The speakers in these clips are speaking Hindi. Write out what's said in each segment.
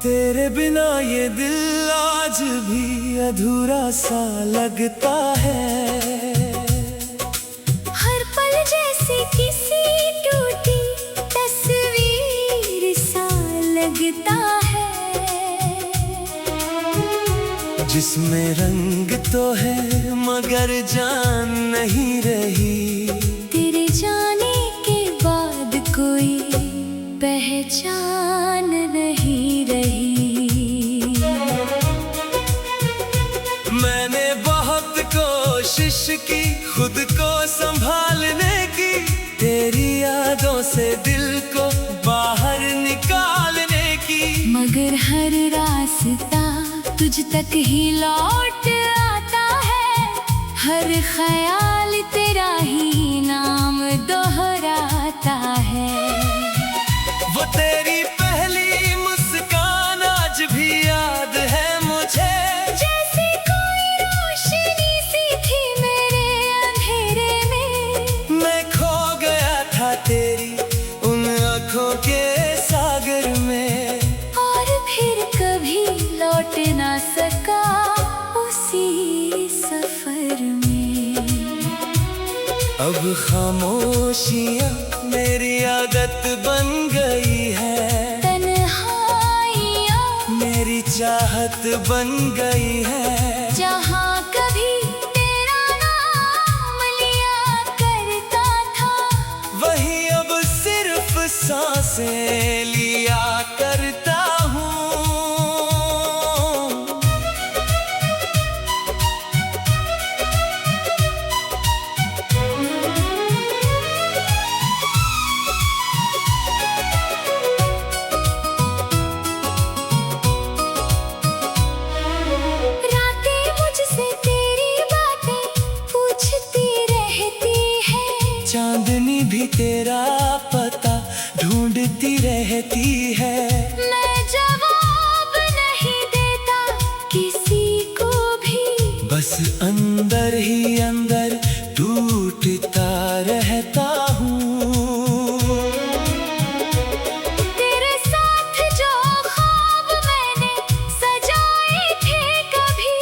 तेरे बिना ये दिल आज भी अधूरा सा लगता है। हर पल जैसे किसी टूटी तस्वीर सा लगता है। जिसमें रंग तो है मगर जान नहीं रही। तेरे जाने के बाद कोई पहचान नहीं रही। मैंने बहुत कोशिश की खुद को संभालने की, तेरी यादों से दिल को बाहर निकालने की। मगर हर रास्ता तुझ तक ही लौट आता है। हर ख्याल तेरा ही नाम दोहराता है। वो तेरी पहली मुस्कान आज भी याद है मुझे। जैसे कोई रोशनी सी थी मेरे अंधेरे में। मैं खो गया था तेरी उन आँखों के सागर में। और फिर कभी लौट ना सका उसी सफर में। अब खामोशियाँ मेरी आदत बन गई है। तन्हाइयाँ मेरी चाहत बन गई है। जहाँ कभी तेरा नाम लिया करता था, वही अब सिर्फ सांसें लिया करता हूँ। रातें मुझसे तेरी बातें पूछती रहती है। चांदनी भी तेरा पता ढूंढती रहती है। मैं जवाब नहीं देता किसी को भी। बस अंदर ही अंदर टूटता रहता हूँ। तेरे साथ जो ख्वाब मैंने सजाए थे कभी,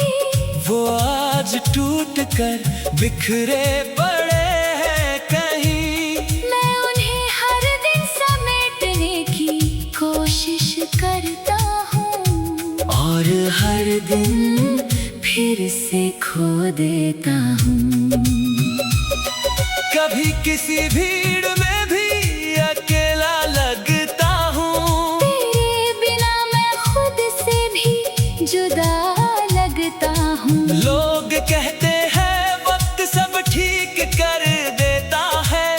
वो आज टूट कर बिखरे पड़े हैं कहीं। मैं उन्हें हर दिन समेटने की कोशिश करता हूँ। और हर दिन फिर से खो देता हूँ। कभी किसी भीड़ में भी अकेला लगता हूँ। तेरे बिना मैं खुद से भी जुदा लगता हूँ। लोग कहते हैं वक्त सब ठीक कर देता है,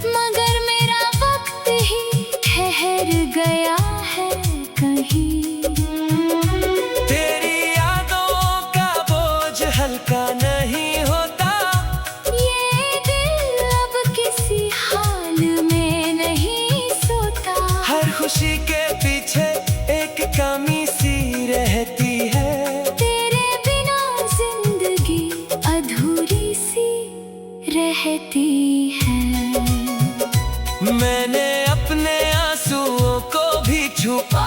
मगर मेरा वक्त ही ठहर गया है कहीं। तेरी यादों का बोझ हल्का नहीं होता। ये दिल अब किसी हाल में नहीं सोता। हर खुशी के पीछे एक कमी सी रहती है। तेरे बिना जिंदगी अधूरी सी रहती है। मैंने अपने आंसुओं को भी छुपा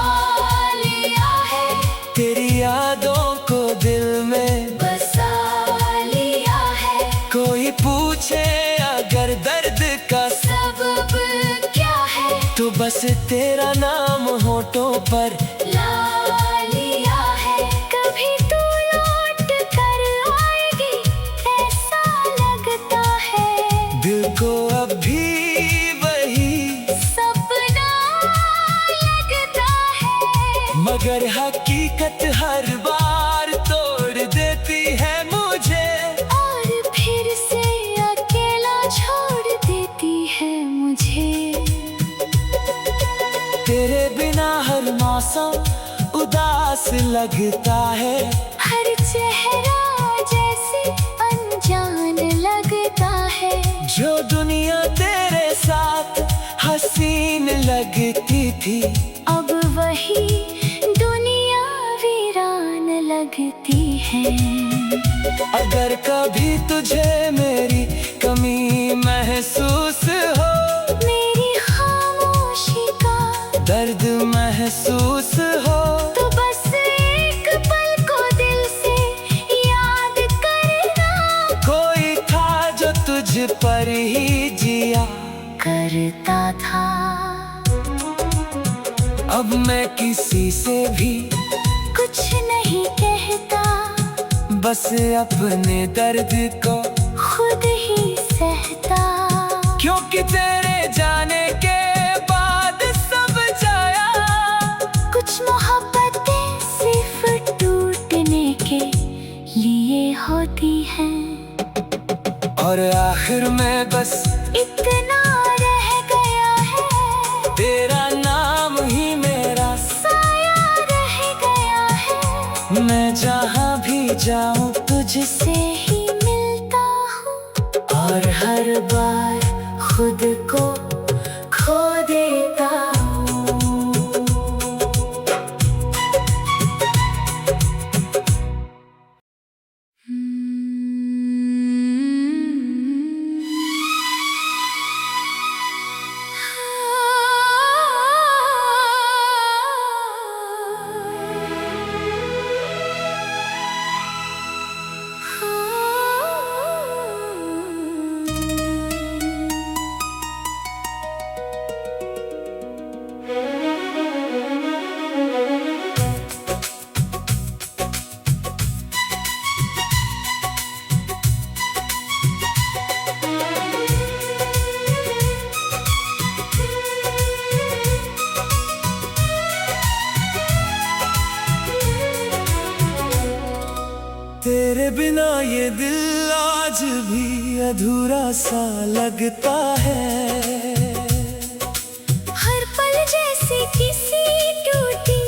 लिया है, तेरी यादों को दिल में बसा लिया है। कोई पूछे अगर दर्द का सबब क्या है, तो बस तेरा नाम होठों पर ला लिया है। कभी तू लौट कर आएगी ऐसा लगता है। दिल को अब भी वही सपना लगता है। मगर हकीकत हर बार तोड़ देती है मुझे। और फिर से अकेला छोड़ देती है मुझे। तेरे बिना हर मौसम उदास लगता है। हर चेहरा जैसे अनजान लगता है। जो दुनिया तेरे साथ हसीन लगती थी, अब वही दुनिया वीरान लगती है। अगर कभी तुझे मेरी कमी महसूस हो, मेरी खामोशी का दर्द महसूस हो, तो भी कुछ नहीं कहता, बस अपने दर्द को खुद ही सहता। क्योंकि तेरे जाने के बाद सब जाया। कुछ मोहब्बतें सिर्फ टूटने के लिए होती हैं, और आखिर में बस इतना रह गया है, तेरा नाम ही मेरा साया रह गया है। मैं जहाँ भी जाऊँ तुझसे ही मिलता हूँ, और हर बार खुद को खो देता हूँ। तेरे बिना ये दिल आज भी अधूरा सा लगता है। हर पल जैसे किसी टूटी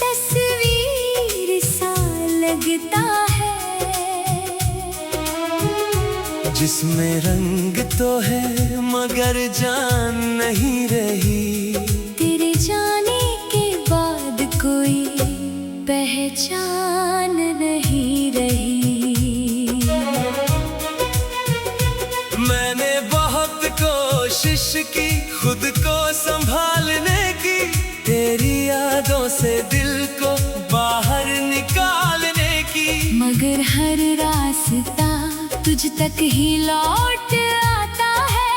तस्वीर सा लगता है, जिसमें रंग तो है मगर जान नहीं रही। तेरे जाने के बाद कोई पहचान नहीं रही। मैंने बहुत कोशिश की खुद को संभालने की, तेरी यादों से दिल को बाहर निकालने की। मगर हर रास्ता तुझ तक ही लौट आता है,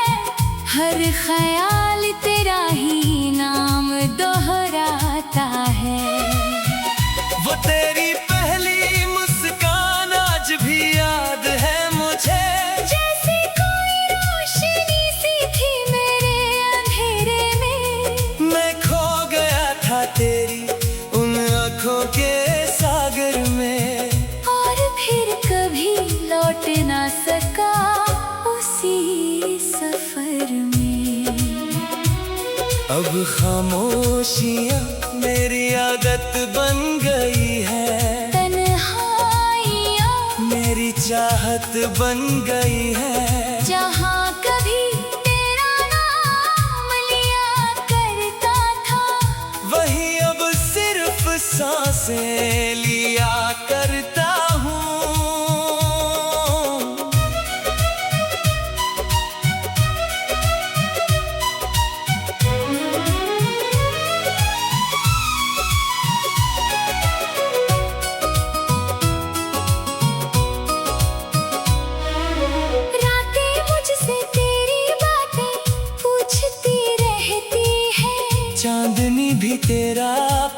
हर ख्याल तेरा ही नाम दोहराता है। वो तेरी पहली मुस्कान आज भी याद है मुझे, जैसे कोई रोशनी सी थी मेरे अंधेरे में। मैं खो गया था तेरी उन आँखों के सागर में, और फिर कभी लौट ना सका उसी सफर में। अब खामोशियाँ मेरी आदत बन गई है, तन्हाइयाँ मेरी चाहत बन गई है। जहाँ कभी तेरा नाम लिया करता था, वही अब सिर्फ सांसें लिया करता हूँ। रातें मुझसे तेरी बातें पूछती रहती है, चांदनी भी तेरा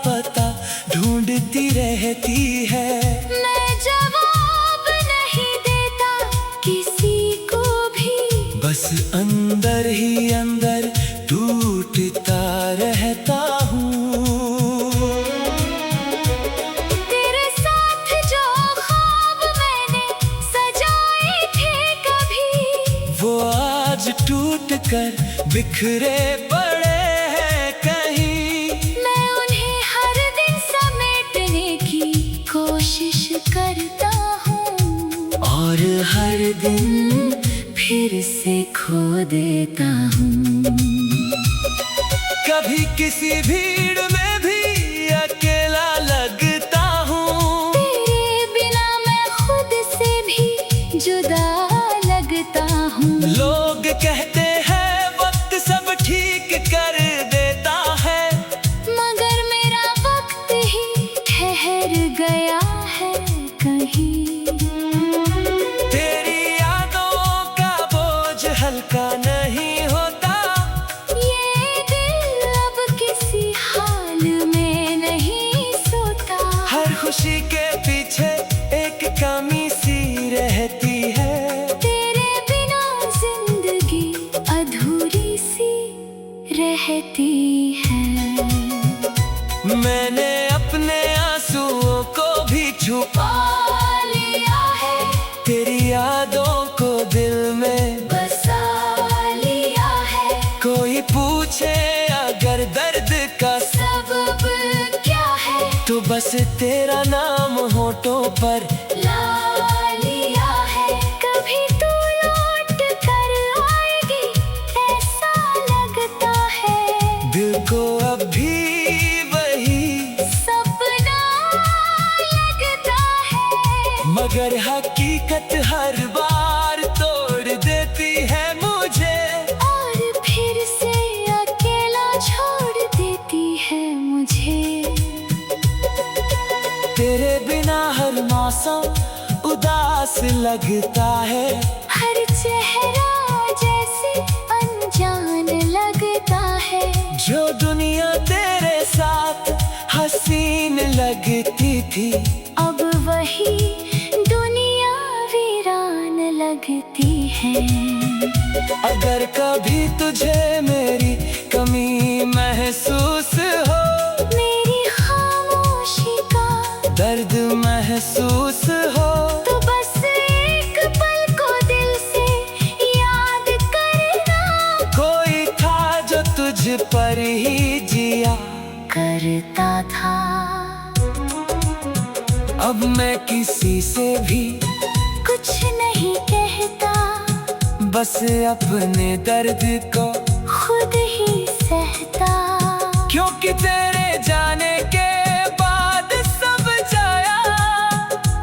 पता ढूंढती रहती है। मैं जवाब नहीं देता किसी को भी, बस अंदर ही अंदर टूटता रहता हूँ। तेरे साथ जो ख्वाब मैंने सजाए थे कभी, वो आज टूट कर बिखरे पड़े हैं कहीं। मैं उन्हें हर दिन समेटने की कोशिश करता हूँ, और हर दिन फिर से खो देता हूँ। कभी किसी भीड़ में भी अकेला लगता हूँ, तेरे बिना मैं खुद से भी जुदा लगता हूँ। लोग कहते हैं वक्त सब ठीक कर देता है, मगर मेरा वक्त ही ठहर गया है कहीं। तेरी यादों का बोझ हल्का नहीं होता, ये दिल अब किसी खामोशी के पीछे एक कमी सी रहती है। तेरे बिना जिंदगी अधूरी सी रहती है। मैंने अपने आंसुओं को भी छुपा लिया है, तेरी यादों को दिल में बसा लिया है। कोई पूछे अगर दर्द का सबब क्या है, तो बस तेरा नाम होठों पर ला लिया है। कभी तू लौट कर आएगी ऐसा लगता है। दिल को अब भी वही सपना लगता है, मगर हकीकत हर बार तोड़ देती है मुझे। और फिर से अकेला छोड़ देती है मुझे। तेरे बिना हर मौसम उदास लगता है। हर चेहरा जैसे अनजान लगता है। जो दुनिया तेरे साथ हसीन लगती थी, अब वही दुनिया वीरान लगती है। अगर कभी तुझे मेरी कमी महसूस हो, मेरी खामोशी का दर्द महसूस हो, तो बस एक पल को दिल से याद करना। कोई था जो तुझ पर ही जिया करता था। अब मैं किसी से भी कुछ नहीं कहता, बस अपने दर्द को खुद ही सहता। क्योंकि तेरे जाने के बाद सब जाया।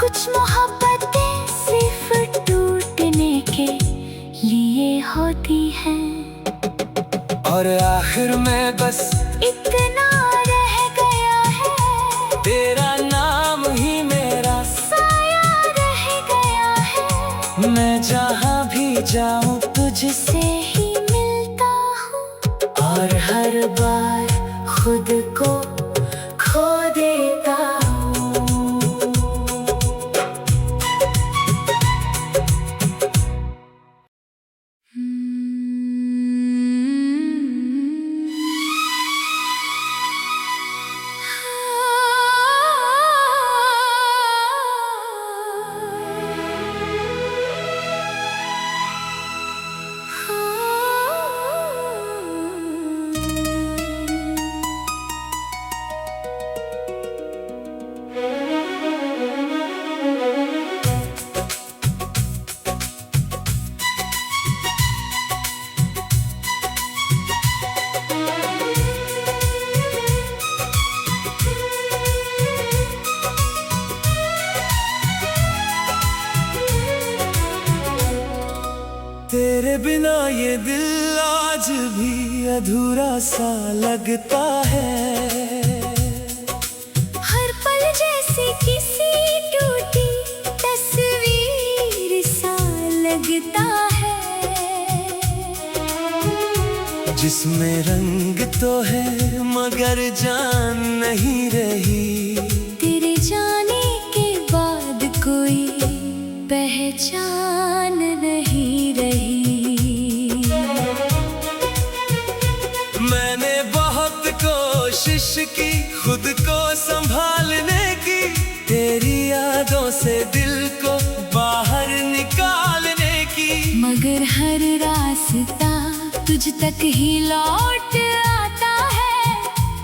कुछ मोहब्बतें सिर्फ टूटने के लिए होती हैं, और आखिर में बस इतना रह गया है। तेरा नाम ही मेरा साया रह गया है। मैं जहाँ भी जाऊँ तुझसे ही मिलता हूँ, और हर बार खुद को खो देता हूँ। तेरे बिना ये दिल आज भी अधूरा सा लगता है। हर पल जैसे किसी टूटी तस्वीर सा लगता है। जिसमें रंग तो है मगर जान नहीं रही। तेरे जाने के बाद कोई पहचान नहीं रही। मैंने बहुत कोशिश की खुद को संभालने की, तेरी यादों से दिल को बाहर निकालने की। मगर हर रास्ता तुझ तक ही लौट आता है।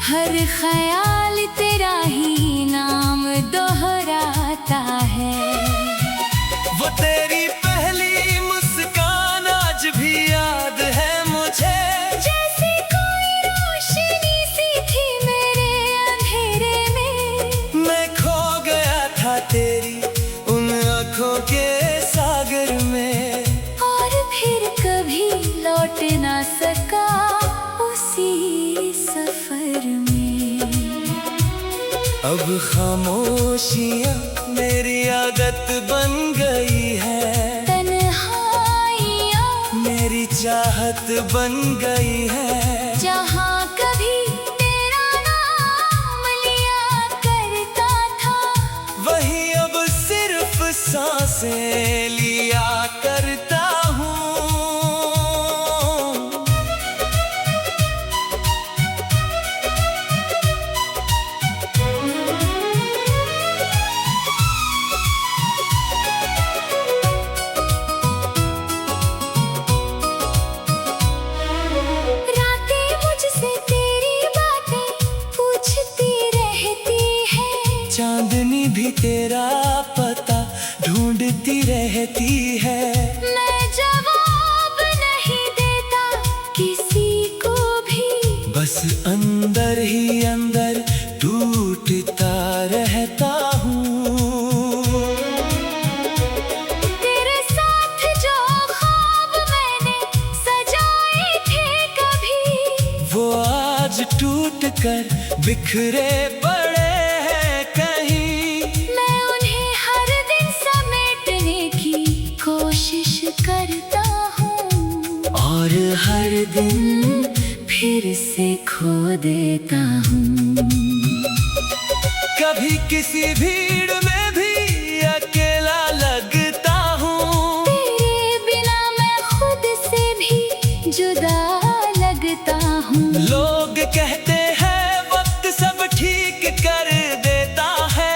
हर ख्याल तेरा ही नाम दोहराता है। वो तेरी पहली मुस्कान आज भी याद है मुझे। जैसे कोई रोशनी सी थी मेरे अंधेरे में। मैं खो गया था तेरी उन आँखों के सागर में, और फिर कभी लौट ना सका उसी सफर में। अब खामोशियाँ मेरी आदत बन गई है। तन्हाइयाँ मेरी चाहत बन गई है। जहाँ कभी तेरा नाम लिया करता था, सांसें लिया करता हूँ। रातें मुझसे तेरी बातें पूछती रहती है, चांदनी भी तेरा पता ढूंढती रहती है। मैं जवाब नहीं देता किसी को भी, बस अंदर ही अंदर टूटता रहता हूँ। तेरे साथ जो ख्वाब मैंने सजाए थे कभी, वो आज टूट कर बिखरे पड़े हैं कहीं। मैं उन्हें हर दिन समेटने की कोशिश करता हूँ, और हर दिन फिर से खो देता हूँ। कभी किसी भीड़ में भी अकेला लगता हूँ। तेरे बिना मैं खुद से भी जुदा लगता हूँ। लोग कहते हैं वक्त सब ठीक कर देता है,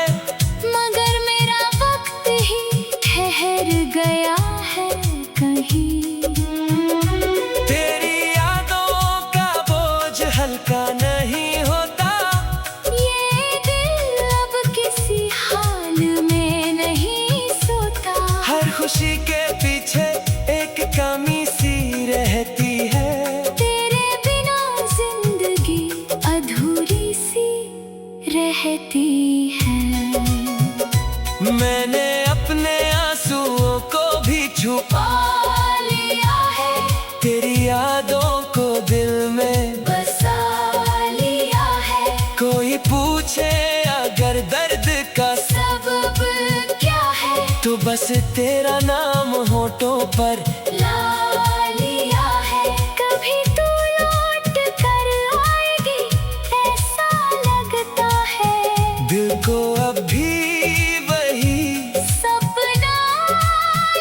मगर मेरा वक्त ही ठहर गया है कहीं। तेरी यादों का बोझ हल्का नहीं होता। ये दिल अब किसी हाल में नहीं सोता। हर खुशी के पीछे एक कमी सी रहती है। तेरे बिना जिंदगी अधूरी सी रहती है। मैंने अपने आंसुओं को भी छुपा लिया है, तेरी यादों को दिल में। बसा लिया है, कोई पूछे अगर दर्द का सबब क्या है, तो बस तेरा नाम होठों पर ला लिया है। कभी तू लौट कर आएगी ऐसा लगता है, दिल को अब भी वही सपना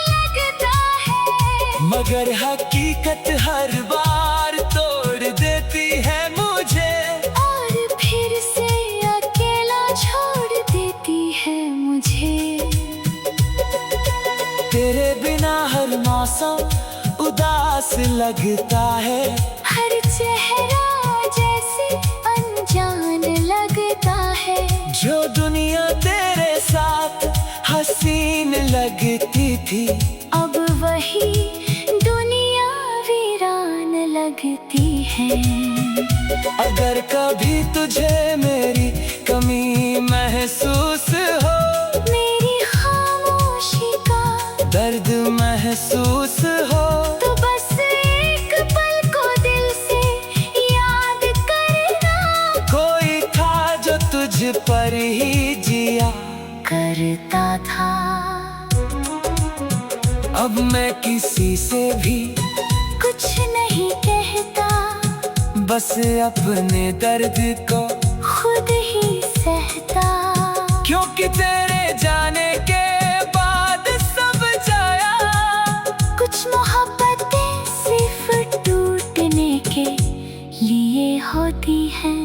लगता है। मगर हकीकत हर बार तोड़ देती है मुझे, और फिर से अकेला छोड़ देती है मुझे। तेरे बिना हर मौसम उदास लगता है। हर चेहरा जैसे अनजान लगता है। जो दुनिया तेरे साथ हसीन लगती थी, अब वही दुनिया वीरान लगती है। अगर कभी तुझे मेरी कमी महसूस हो, मेरी खामोशी का दर्द महसूस हो, तो बस एक पल को दिल से याद करना। कोई था जो तुझ पर ही जिया करता था। अब मैं किसी से भी कुछ नहीं कहता, बस अपने दर्द को खुद ही सहता। क्योंकि तेरे जाने के बाद सब जाया। कुछ मोहब्बतें सिर्फ टूटने के लिए होती हैं,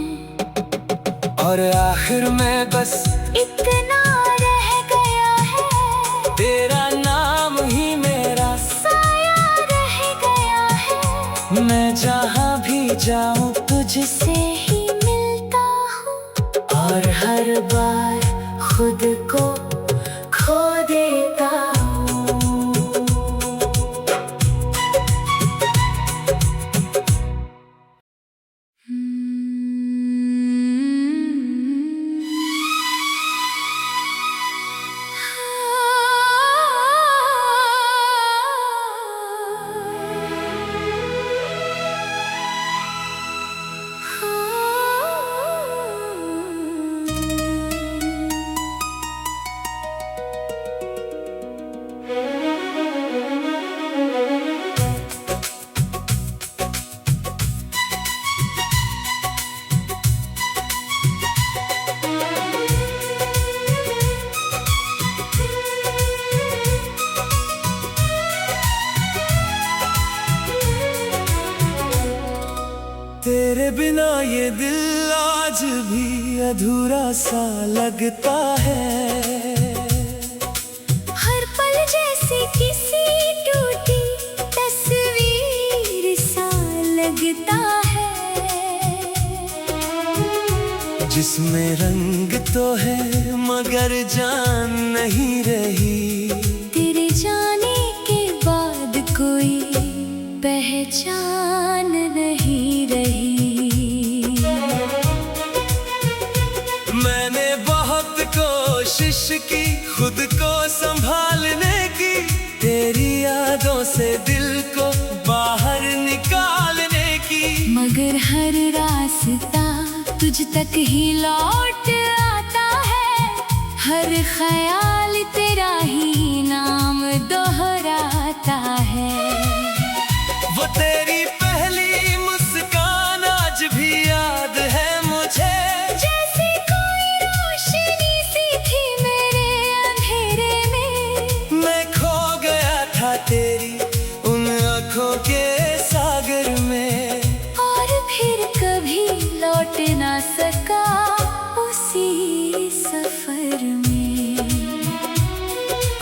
और आखिर में बस इतना रह गया है। तेरा नाम ही मेरा साया रह गया है। मैं जहाँ भी जाऊँ तुझसे ही मिलता हूँ, और हर बार खुद को खो देता हूँ। बिना ये दिल आज भी अधूरा सा लगता है। हर पल जैसे किसी टूटी तस्वीर सा लगता है। जिसमें रंग तो है मगर जान नहीं रही। तेरे जाने के बाद कोई पहचान नहीं रही। मैंने बहुत कोशिश की खुद को संभालने की, तेरी यादों से दिल को बाहर निकालने की। मगर हर रास्ता तुझ तक ही लौट आता है। हर ख्याल तेरा ही नाम दोहराता है। वो तेरी पहली मुस्कान आज भी याद है मुझे। जैसे कोई रोशनी सी थी मेरे अंधेरे में। मैं खो गया था तेरी उन आँखों के सागर में। और फिर कभी लौट ना सका उसी सफर में।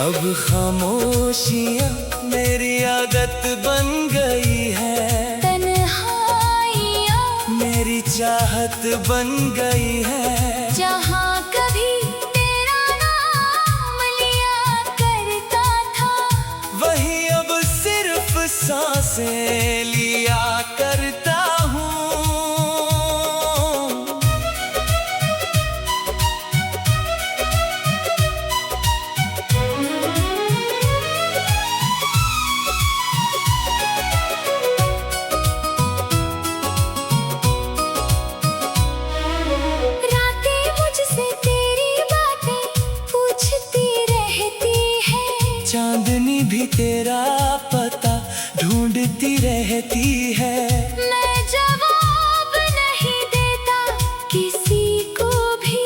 अब खामोशियाँ मेरी आदत बन गई है। तन्हाइयाँ मेरी चाहत बन गई है। जहाँ कभी तेरा नाम लिया करता था, वही अब सिर्फ सांसें लिया करता हूँ। रातें मुझसे तेरी बातें पूछती रहती है। चांदनी भी तेरा पता ढूंढती रहती है। मैं जवाब नहीं देता किसी को भी।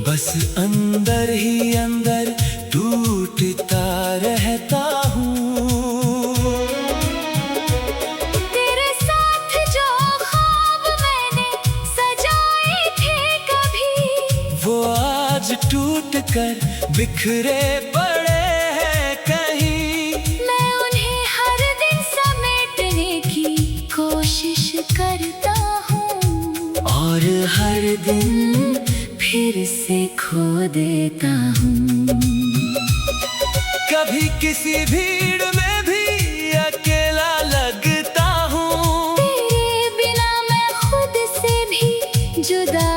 बस अंदर ही अंदर टूटता रहता हूँ। तेरे साथ जो ख्वाब मैंने सजाए थे कभी, वो आज टूट कर बिखरे पड़े हैं कहीं। मैं उन्हें हर दिन समेटने की कोशिश करता हूँ। और हर दिन फिर से खो देता हूँ। कभी किसी भीड़ में भी अकेला लगता हूँ। तेरे बिना मैं खुद से भी जुदा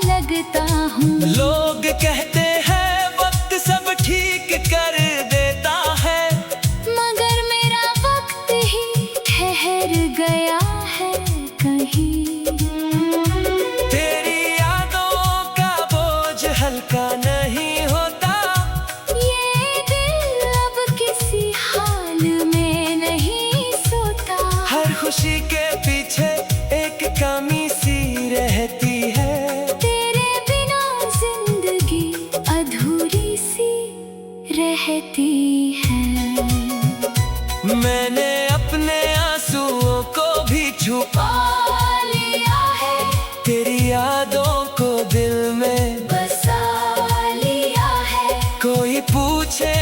लगता हूँ। लोग कहते हैं वक्त सब ठीक कर देता है। मगर मेरा वक्त ही ठहर गया है कहीं। तेरी यादों का बोझ हल्का नहीं होता। ये दिल अब किसी हाल में नहीं सोता। हर खुशी के पीछे एक कमी सी रहती है। तेरे बिना जिंदगी अधूरी सी रहती है। मैंने अपने आंसुओं को भी छुपा लिया है, तेरी यादों को दिल में बसा लिया है। कोई पूछे